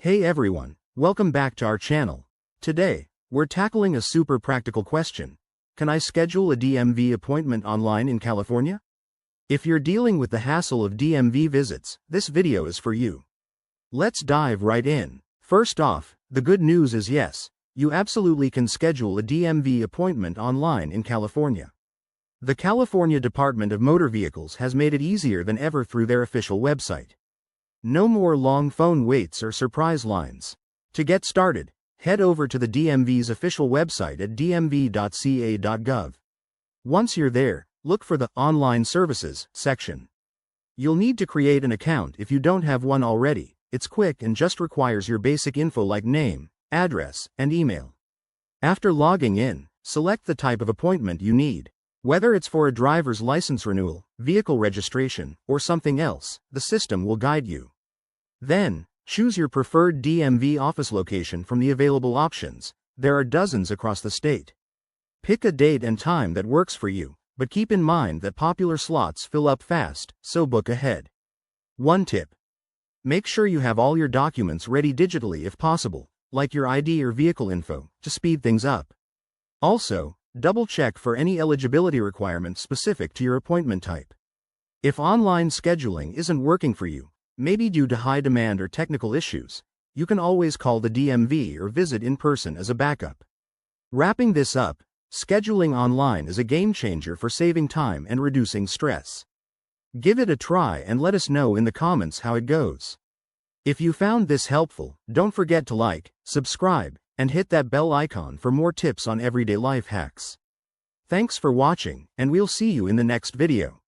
Hey everyone, welcome back to our channel. Today, we're tackling a super practical question. Can I schedule a DMV appointment online in California? If you're dealing with the hassle of DMV visits, this video is for you. Let's dive right in. First off, the good news is yes, you absolutely can schedule a DMV appointment online in California. The California Department of Motor Vehicles has made it easier than ever through their official website. No more long phone waits or surprise lines. To get started, head over to the DMV's official website at dmv.ca.gov. Once you're there, look for the Online Services section. You'll need to create an account if you don't have one already. It's quick and just requires your basic info like name, address, and email. After logging in, select the type of appointment you need. Whether it's for a driver's license renewal, vehicle registration, or something else, the system will guide you. Then, choose your preferred DMV office location from the available options. There are dozens across the state. Pick a date and time that works for you, but keep in mind that popular slots fill up fast, so book ahead. One tip: make sure you have all your documents ready digitally if possible, like your ID or vehicle info, to speed things up. Also, double-check for any eligibility requirements specific to your appointment type. If online scheduling isn't working for you, maybe due to high demand or technical issues, you can always call the DMV or visit in person as a backup. Wrapping this up, scheduling online is a game changer for saving time and reducing stress. Give it a try and let us know in the comments how it goes. If you found this helpful, don't forget to like, subscribe, and hit that bell icon for more tips on everyday life hacks. Thanks for watching, and we'll see you in the next video.